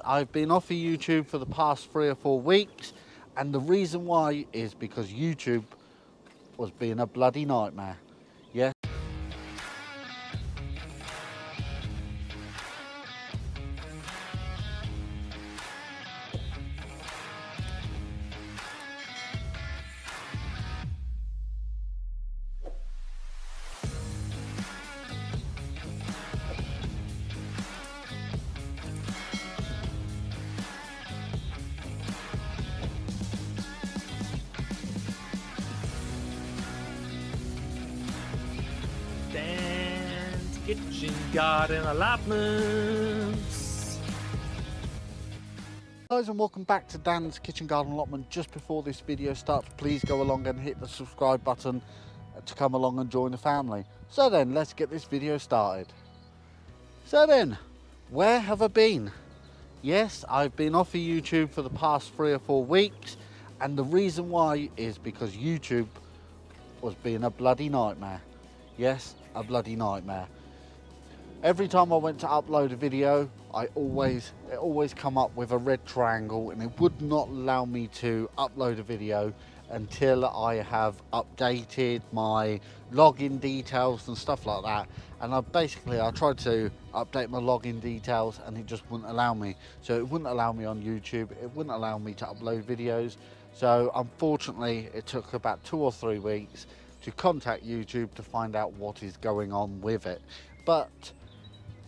I've been off of YouTube for the past 3 or 4 weeks, and the reason why is because YouTube was being a bloody nightmare. Yes. Dan's Kitchen Garden Allotments. Guys, and welcome back to Dan's Kitchen Garden Allotment. Just before this video starts, please go along and hit the subscribe button to come along and join the family. So then, let's get this video started. So then, where have I been? Yes, I've been off of YouTube for the past 3 or 4 weeks, and the reason why is because YouTube was being a bloody nightmare. Yes, a bloody nightmare. Every time I went to upload a video, it always come up with a red triangle, and it would not allow me to upload a video until I have updated my login details and stuff like that. And I tried to update my login details and it just wouldn't allow me. So it wouldn't allow me on YouTube, it wouldn't allow me to upload videos. So unfortunately it took about 2 or 3 weeks to contact YouTube to find out what is going on with it. But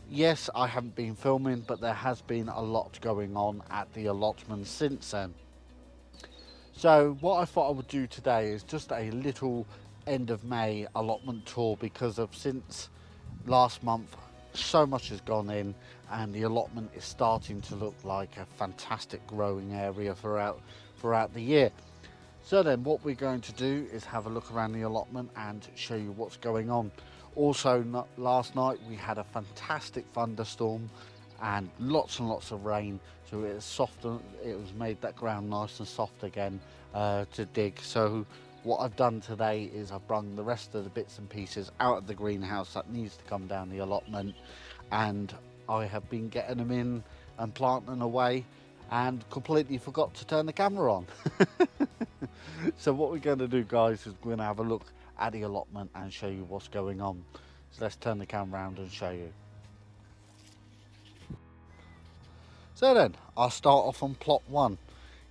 yes, I haven't been filming, but there has been a lot going on at the allotment since then. So what I thought I would do today is just a little end of May allotment tour, because since last month so much has gone in and the allotment is starting to look like a fantastic growing area throughout the year. So then what we're going to do is have a look around the allotment and show you what's going on. Also, last night we had a fantastic thunderstorm and lots of rain, so it was made that ground nice and soft again to dig. So what I've done today is I've brung the rest of the bits and pieces out of the greenhouse that needs to come down the allotment, and I have been getting them in and planting away and completely forgot to turn the camera on. So what we're going to do, guys, is we're going to have a look at the allotment and show you what's going on. So let's turn the camera around and show you. So then, I'll start off on plot 1.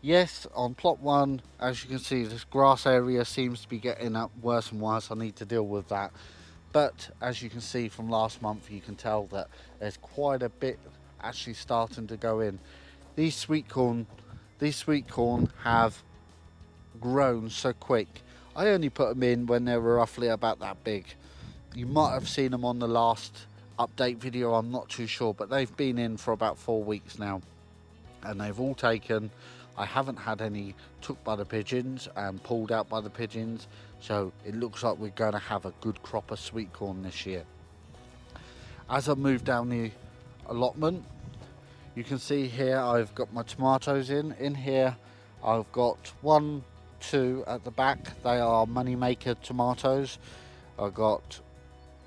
Yes, on plot 1, as you can see, this grass area seems to be getting up worse and worse. I need to deal with that. But as you can see from last month, you can tell that there's quite a bit actually starting to go in. These sweet corn have grown so quick. I only put them in when they were roughly about that big. You might have seen them on the last update video, I'm not too sure, but they've been in for about 4 weeks now and they've all taken. I haven't had any took by the pigeons and pulled out by the pigeons, so it looks like we're going to have a good crop of sweet corn this year. As I move down the allotment, you can see here I've got my tomatoes in here. I've got 1, 2 at the back. They are moneymaker tomatoes. I've got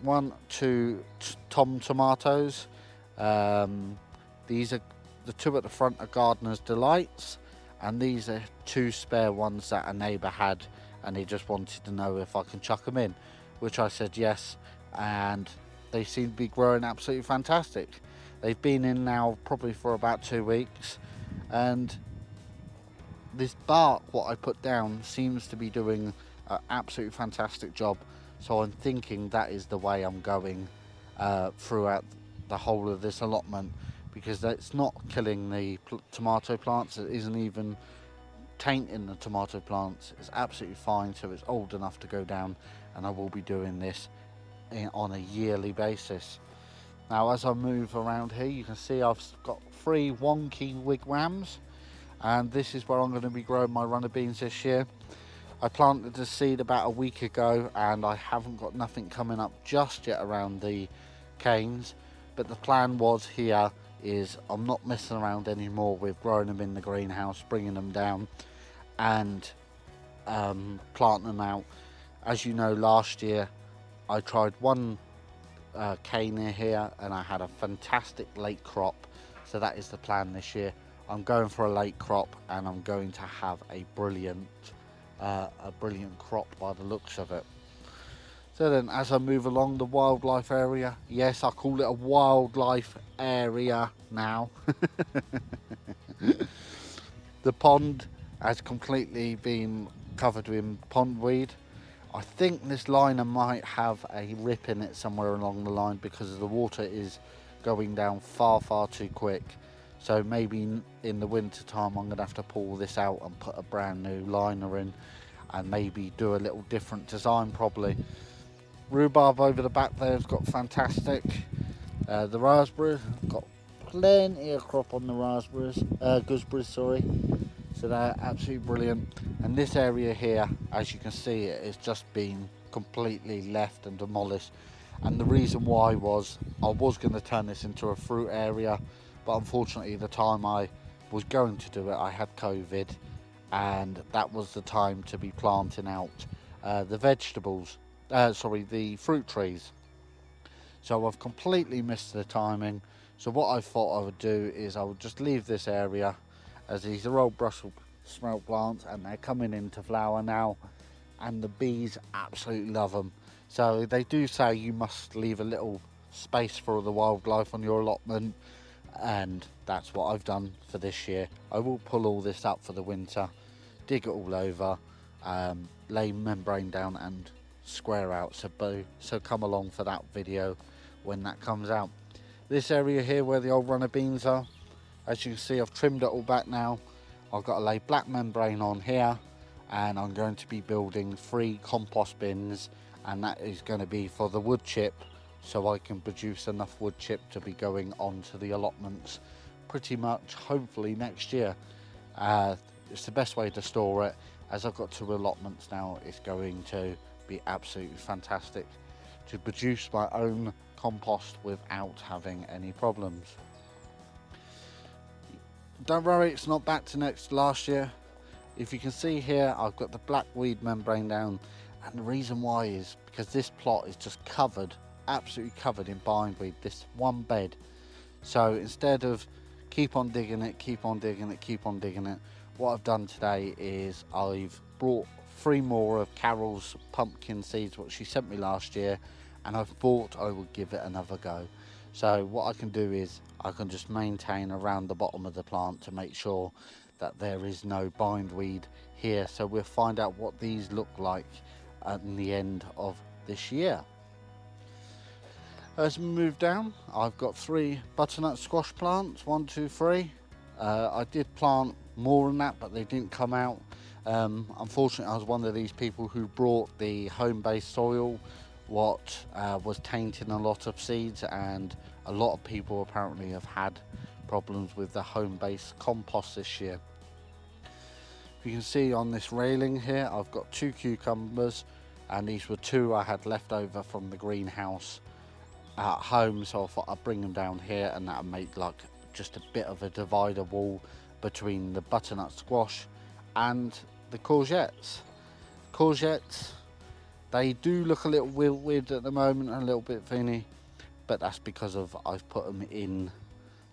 1, 2 Tom tomatoes. These are the 2 at the front are Gardener's Delights, and these are 2 spare ones that a neighbour had, and he just wanted to know if I can chuck them in, which I said yes, and they seem to be growing absolutely fantastic. They've been in now probably for about 2 weeks, and this bark, what I put down, seems to be doing an absolutely fantastic job. So I'm thinking that is the way I'm going throughout the whole of this allotment, because it's not killing the tomato plants. It isn't even tainting the tomato plants. It's absolutely fine, so it's old enough to go down, and I will be doing this on a yearly basis. Now as I move around here, you can see I've got 3 wonky wigwams, and this is where I'm going to be growing my runner beans this year. I planted the seed about a week ago and I haven't got nothing coming up just yet around the canes, but the plan was here is I'm not messing around anymore with growing them in the greenhouse, bringing them down and planting them out. As you know, last year I tried one cane here and I had a fantastic late crop, So that is the plan this year. I'm going for a late crop, and I'm going to have a brilliant crop by the looks of it. So then, as I move along the wildlife area, yes, I call it a wildlife area now. The pond has completely been covered with pondweed. I think this liner might have a rip in it somewhere along the line because the water is going down far too quick. So maybe in the winter time I'm going to have to pull this out and put a brand new liner in, and maybe do a little different design probably. Rhubarb over the back there has got fantastic. The raspberries, got plenty of crop on the raspberries, gooseberries, sorry. So they're absolutely brilliant. And this area here, as you can see, it has just been completely left and demolished. And the reason why was I was going to turn this into a fruit area, but unfortunately the time I was going to do it, I had COVID, and that was the time to be planting out the vegetables, the fruit trees. So I've completely missed the timing. So what I thought I would do is I would just leave this area, as these are old Brussels sprout plants and they're coming into flower now, and the bees absolutely love them. So they do say you must leave a little space for the wildlife on your allotment, and that's what I've done for this year. I will pull all this up for the winter, dig it all over, lay membrane down and square out, so come along for that video when that comes out. This area here where the old runner beans are, as you can see, I've trimmed it all back now. I've got to lay black membrane on here, and I'm going to be building 3 compost bins, and that is going to be for the wood chip, so I can produce enough wood chip to be going onto the allotments pretty much hopefully next year. It's the best way to store it. As I've got 2 allotments now, it's going to be absolutely fantastic to produce my own compost without having any problems. Don't worry, it's not back to last year. If you can see here, I've got the black weed membrane down, and the reason why is because this plot is just covered, absolutely covered in bindweed, this one bed. So instead of keep on digging it, what I've done today is I've brought 3 more of Carol's pumpkin seeds, what she sent me last year, and I thought I would give it another go. So what I can do is I can just maintain around the bottom of the plant to make sure that there is no bindweed here. So we'll find out what these look like at the end of this year. As we move down, I've got 3 butternut squash plants, 1, 2, 3. I did plant more than that, but they didn't come out. Unfortunately, I was one of these people who brought the home-based soil, what was tainting a lot of seeds, and a lot of people apparently have had problems with the home-based compost this year. You can see on this railing here, I've got 2 cucumbers, and these were 2 I had left over from the greenhouse at home, so I thought I'd bring them down here, and that'll make like just a bit of a divider wall between the butternut squash and the courgettes. Courgettes, they do look a little weird at the moment, a little bit thinny, but that's because I've put them in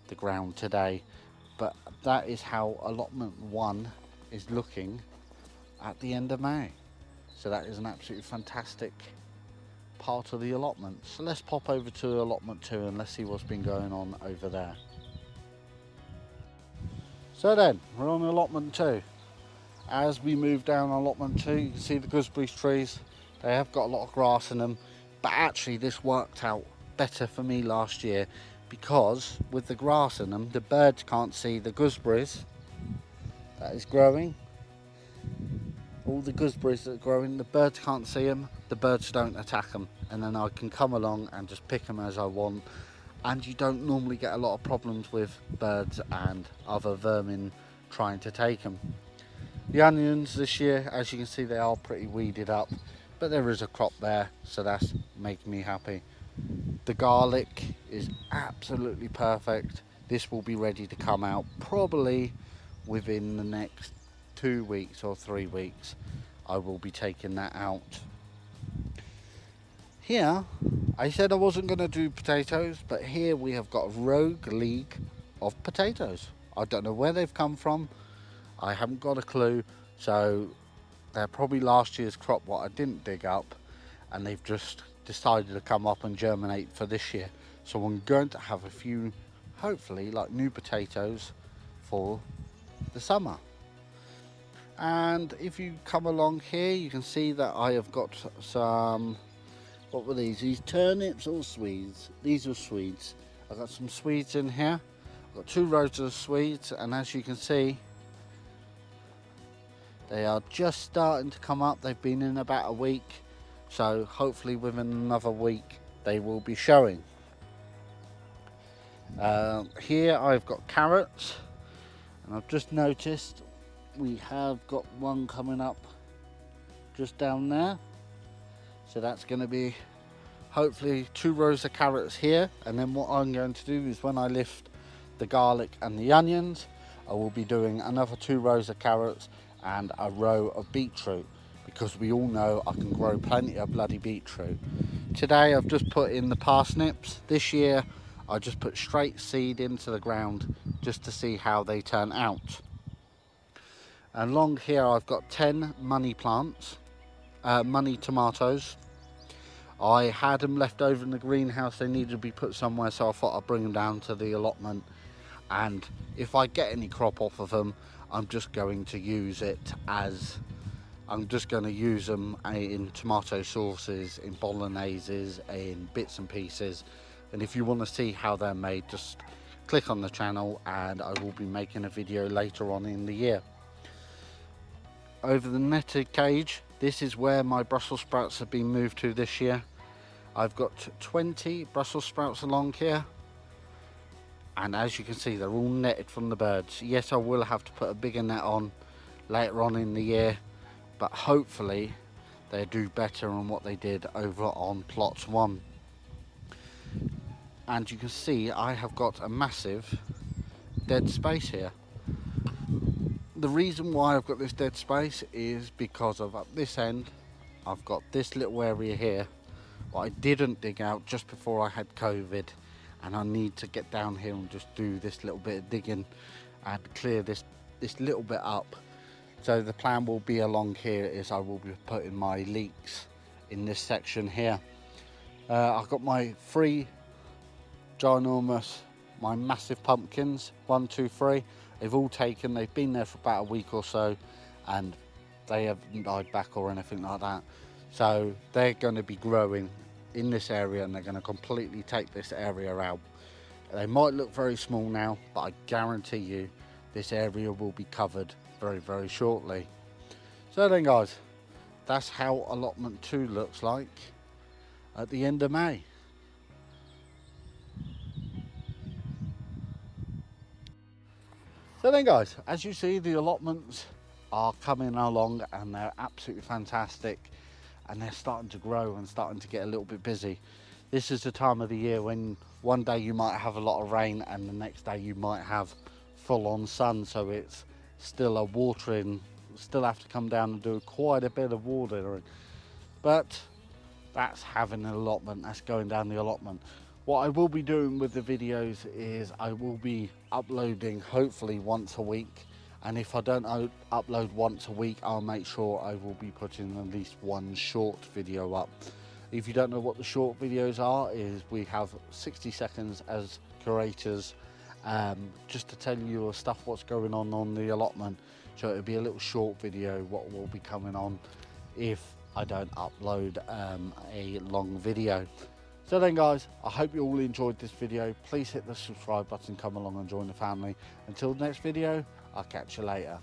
the ground today. But that is how allotment 1 is looking at the end of May. So that is an absolutely fantastic part of the allotment. So let's pop over to allotment 2 and let's see what's been going on over there. So then, we're on allotment 2. As we move down allotment 2, you can see the gooseberry trees. They have got a lot of grass in them, but actually this worked out better for me last year, because with the grass in them, the birds can't see the gooseberries that is growing. All the gooseberries that are growing, the birds can't see them, the birds don't attack them, and then I can come along and just pick them as I want, and you don't normally get a lot of problems with birds and other vermin trying to take them. The onions this year, as you can see, they are pretty weeded up, but there is a crop there, so that's making me happy. The garlic is absolutely perfect. This will be ready to come out probably within the next 2 weeks or 3 weeks. I will be taking that out. Here, I said I wasn't going to do potatoes, but here we have got a rogue league of potatoes. I don't know where they've come from. I haven't got a clue. So they're probably last year's crop what I didn't dig up, and they've just decided to come up and germinate for this year. So I'm going to have a few, hopefully, like new potatoes for the summer. And if you come along here, you can see that I have got some, what were these turnips or Swedes? These are Swedes. I've got some Swedes in here. I've got 2 rows of Swedes, and as you can see, they are just starting to come up. They've been in about a week, so hopefully within another week they will be showing. Here I've got carrots, and I've just noticed we have got one coming up just down there, so that's going to be hopefully 2 rows of carrots here. And then what I'm going to do is when I lift the garlic and the onions, I will be doing another 2 rows of carrots and a row of beetroot, because we all know I can grow plenty of bloody beetroot. Today I've just put in the parsnips. This year I just put straight seed into the ground just to see how they turn out. And along here I've got 10 money plants, money tomatoes. I had them left over in the greenhouse. They needed to be put somewhere, so I thought I'd bring them down to the allotment, and if I get any crop off of them, I'm just going to use it as, I'm just going to use them in tomato sauces, in bologneses, in bits and pieces. And if you want to see how they're made, just click on the channel and I will be making a video later on in the year. Over the netted cage, this is where my Brussels sprouts have been moved to this year. I've got 20 Brussels sprouts along here, and as you can see, they're all netted from the birds. Yes, I will have to put a bigger net on later on in the year, but hopefully they do better on what they did over on plot 1. And you can see I have got a massive dead space here. The reason why I've got this dead space is because of up this end, I've got this little area here what I didn't dig out just before I had COVID, and I need to get down here and just do this little bit of digging and clear this little bit up. So the plan will be along here is I will be putting my leeks in this section here. I've got my 3 ginormous, my massive pumpkins, 1, 2, 3. They've all taken, they've been there for about a week or so, and they haven't died back or anything like that. So they're going to be growing in this area, and they're going to completely take this area out. They might look very small now, but I guarantee you this area will be covered very, very shortly. So then guys, that's how allotment 2 looks like at the end of May. So then guys, as you see, the allotments are coming along and they're absolutely fantastic, and they're starting to grow and starting to get a little bit busy. This is the time of the year when one day you might have a lot of rain and the next day you might have full-on sun, so it's still a watering, still have to come down and do quite a bit of watering. But that's having an allotment, that's going down the allotment. What I will be doing with the videos is I will be uploading hopefully once a week, and if I don't upload once a week, I'll make sure I will be putting at least 1 short video up. If you don't know what the short videos are, is we have 60 seconds as curators, just to tell you stuff what's going on the allotment. So it'll be a little short video what will be coming on if I don't upload a long video. So then guys, I hope you all enjoyed this video. Please hit the subscribe button, come along and join the family. Until the next video, I'll catch you later.